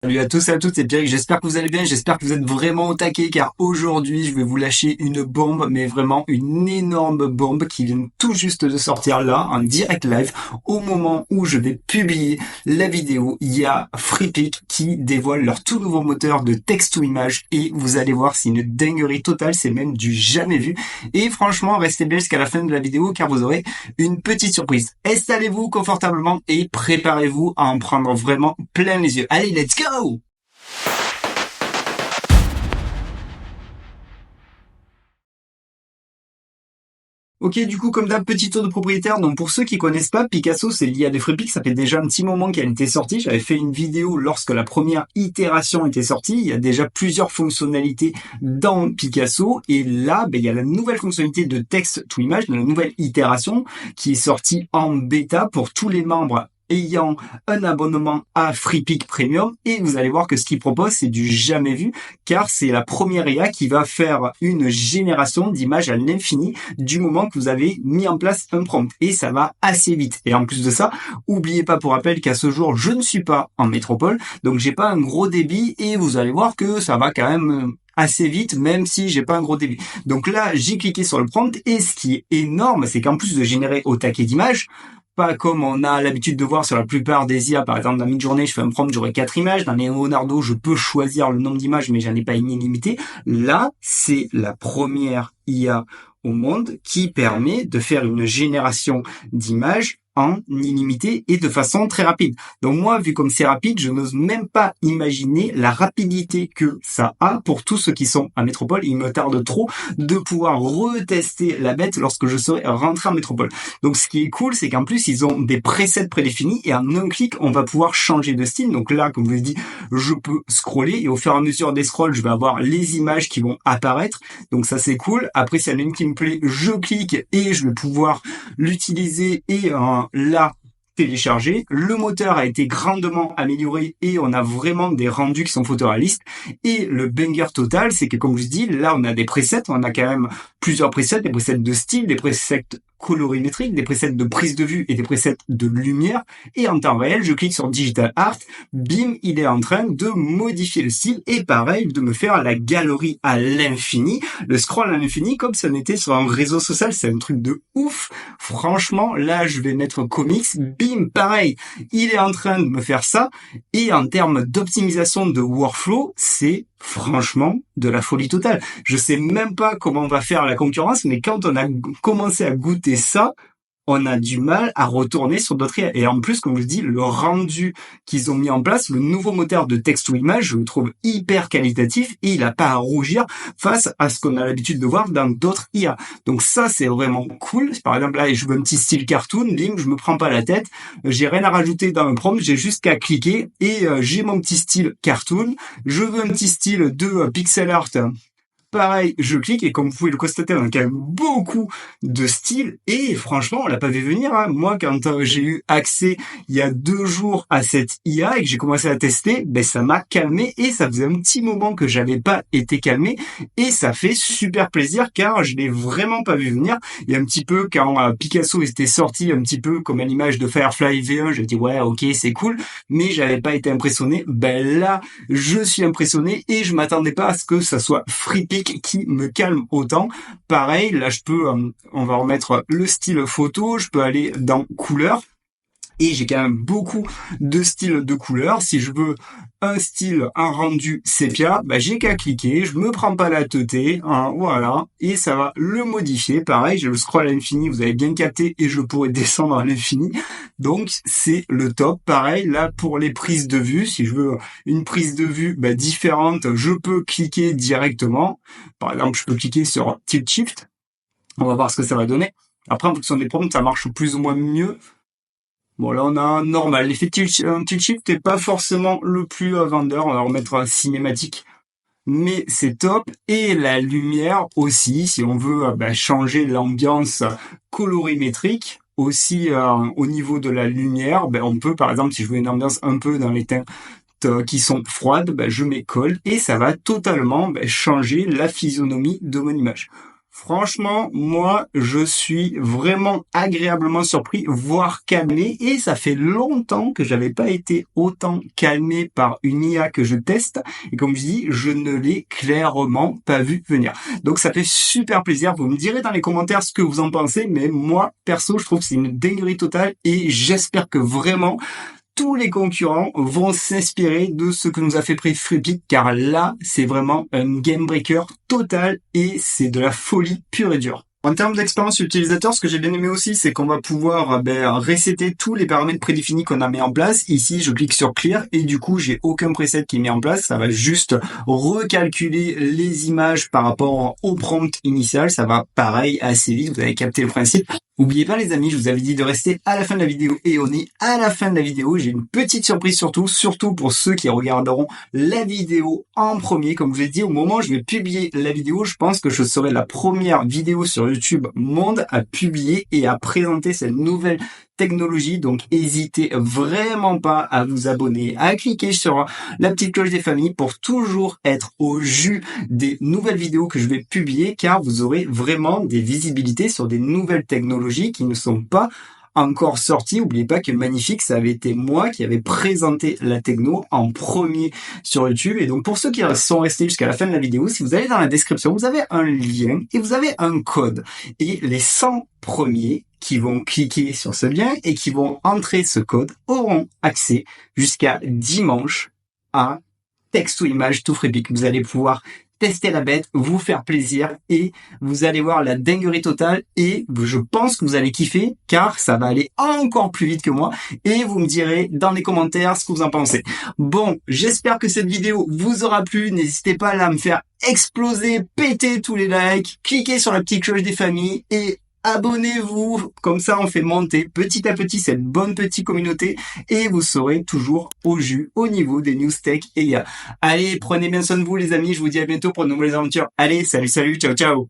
Salut à tous et à toutes, c'est Pierre, j'espère que vous allez bien, j'espère que vous êtes vraiment au taquet car aujourd'hui je vais vous lâcher une bombe, mais vraiment une énorme bombe qui vient tout juste de sortir là, en direct live, au moment où je vais publier la vidéo. Il y a Freepik qui dévoile leur tout nouveau moteur de texte ou image et vous allez voir, c'est une dinguerie totale, c'est même du jamais vu. Et franchement, restez bien jusqu'à la fin de la vidéo car vous aurez une petite surprise. Installez-vous confortablement et préparez-vous à en prendre vraiment plein les yeux. Allez, let's go! Ok, du coup, comme d'hab, petit tour de propriétaire. Donc, pour ceux qui connaissent pas, Picasso, c'est l'IA de Freepik. Ça fait déjà un petit moment qu'elle était sortie. J'avais fait une vidéo lorsque la première itération était sortie. Il y a déjà plusieurs fonctionnalités dans Picasso. Et là, il y a la nouvelle fonctionnalité de texte to image, de la nouvelle itération, qui est sortie en bêta pour tous les membres ayant un abonnement à Freepik Premium, et vous allez voir que ce qu'il propose, c'est du jamais vu, car c'est la première IA qui va faire une génération d'images à l'infini du moment que vous avez mis en place un prompt, et ça va assez vite. Et en plus de ça, oubliez pas pour rappel qu'à ce jour, je ne suis pas en métropole, donc j'ai pas un gros débit, et vous allez voir que ça va quand même assez vite, même si j'ai pas un gros débit. Donc là, j'ai cliqué sur le prompt, et ce qui est énorme, c'est qu'en plus de générer au taquet d'images, pas comme on a l'habitude de voir sur la plupart des IA. Par exemple, dans Midjourney, je fais un prompt, j'aurai 4 images. Dans Leonardo, je peux choisir le nombre d'images, mais j'en ai pas une illimitée. Là, c'est la première IA au monde qui permet de faire une génération d'images en illimité et de façon très rapide. Donc moi, vu comme c'est rapide, je n'ose même pas imaginer la rapidité que ça a pour tous ceux qui sont à métropole. Il me tarde trop de pouvoir retester la bête lorsque je serai rentré en métropole. Donc ce qui est cool, c'est qu'en plus, ils ont des presets prédéfinis et en un clic, on va pouvoir changer de style. Donc là, comme je vous l'ai dit, je peux scroller et au fur et à mesure des scrolls, je vais avoir les images qui vont apparaître. Donc ça, c'est cool. Après, s'il y en a une qui me plaît, je clique et je vais pouvoir l'utiliser et la télécharger. Le moteur a été grandement amélioré et on a vraiment des rendus qui sont photoréalistes. Et le banger total, c'est que comme je dis, là on a des presets, on a quand même plusieurs presets, des presets de style, des presets colorimétriques, des presets de prise de vue et des presets de lumière. Et en temps réel, je clique sur Digital Art, bim, il est en train de modifier le style et pareil, de me faire la galerie à l'infini, le scroll à l'infini, comme ça n'était sur un réseau social. C'est un truc de ouf. Franchement, là, je vais mettre comics, bim, pareil, il est en train de me faire ça. Et en termes d'optimisation de workflow, c'est franchement de la folie totale. Je sais même pas comment on va faire la concurrence, mais quand on a commencé à goûter ça, on a du mal à retourner sur d'autres IA. Et en plus, comme je dis, le rendu qu'ils ont mis en place, le nouveau moteur de texte ou image, je le trouve hyper qualitatif et il n'a pas à rougir face à ce qu'on a l'habitude de voir dans d'autres IA. Donc ça, c'est vraiment cool. Par exemple, là, je veux un petit style cartoon, bim, je me prends pas la tête, j'ai rien à rajouter dans le prompt, j'ai juste qu'à cliquer et j'ai mon petit style cartoon. Je veux un petit style de pixel art. Pareil, je clique et comme vous pouvez le constater, on a quand même beaucoup de styles et franchement, on l'a pas vu venir. Hein. Moi, quand j'ai eu accès il y a 2 jours à cette IA et que j'ai commencé à tester, ça m'a calmé et ça faisait un petit moment que j'avais pas été calmé et ça fait super plaisir car je l'ai vraiment pas vu venir. Il y a un petit peu quand Picasso était sorti, un petit peu comme à l'image de Firefly V1, j'ai dit ouais, ok, c'est cool, mais j'avais pas été impressionné. Là, je suis impressionné et je m'attendais pas à ce que ça soit Freepik qui me calme autant. Pareil, là je peux, on va remettre le style photo, je peux aller dans couleur. Et j'ai quand même beaucoup de styles de couleurs. Si je veux un style, un rendu sépia, j'ai qu'à cliquer, je me prends pas la teuté, hein, voilà, et ça va le modifier. Pareil, j'ai le scroll à l'infini, vous avez bien capté, et je pourrais descendre à l'infini. Donc c'est le top. Pareil, là pour les prises de vue, si je veux une prise de vue différente, je peux cliquer directement. Par exemple, je peux cliquer sur Tilt Shift. On va voir ce que ça va donner. Après, en fonction des prompts, ça marche plus ou moins mieux. Bon, là, on a un normal. L'effet un tilt shift n'est pas forcément le plus vendeur. On va remettre un cinématique. Mais c'est top. Et la lumière aussi, si on veut changer l'ambiance colorimétrique, aussi au niveau de la lumière, on peut, par exemple, si je veux une ambiance un peu dans les teintes qui sont froides, je mets cold et ça va totalement changer la physionomie de mon image. Franchement, moi, je suis vraiment agréablement surpris, voire calmé, et ça fait longtemps que j'avais pas été autant calmé par une IA que je teste, et comme je dis, je ne l'ai clairement pas vu venir. Donc ça fait super plaisir, vous me direz dans les commentaires ce que vous en pensez, mais moi, perso, je trouve que c'est une dinguerie totale, et j'espère que vraiment tous les concurrents vont s'inspirer de ce que nous a fait Freepik, car là, c'est vraiment un game breaker total et c'est de la folie pure et dure. En termes d'expérience utilisateur, ce que j'ai bien aimé aussi, c'est qu'on va pouvoir resetter tous les paramètres prédéfinis qu'on a mis en place. Ici, je clique sur Clear et du coup, j'ai aucun preset qui est mis en place. Ça va juste recalculer les images par rapport au prompt initial. Ça va pareil assez vite. Vous avez capté le principe. N'oubliez pas les amis, je vous avais dit de rester à la fin de la vidéo et on est à la fin de la vidéo. J'ai une petite surprise surtout pour ceux qui regarderont la vidéo en premier. Comme je vous ai dit, au moment où je vais publier la vidéo, je pense que je serai la première vidéo sur YouTube monde à publier et à présenter cette nouvelle technologie. Donc n'hésitez vraiment pas à vous abonner, à cliquer sur la petite cloche des familles pour toujours être au jus des nouvelles vidéos que je vais publier, car vous aurez vraiment des visibilités sur des nouvelles technologies qui ne sont pas encore sorties. N'oubliez pas que Magnifique, ça avait été moi qui avait présenté la techno en premier sur YouTube. Et donc pour ceux qui sont restés jusqu'à la fin de la vidéo, si vous allez dans la description, vous avez un lien et vous avez un code. Et les 100 premiers qui vont cliquer sur ce lien et qui vont entrer ce code auront accès jusqu'à dimanche à texte ou image tout Freepik. Vous allez pouvoir tester la bête, vous faire plaisir et vous allez voir la dinguerie totale et je pense que vous allez kiffer car ça va aller encore plus vite que moi et vous me direz dans les commentaires ce que vous en pensez. Bon, j'espère que cette vidéo vous aura plu. N'hésitez pas là à me faire exploser, péter tous les likes, cliquez sur la petite cloche des familles et abonnez-vous, comme ça on fait monter petit à petit cette bonne petite communauté et vous serez toujours au jus au niveau des news tech et IA. Allez, prenez bien soin de vous les amis, je vous dis à bientôt pour de nouvelles aventures. Allez, salut, ciao, ciao.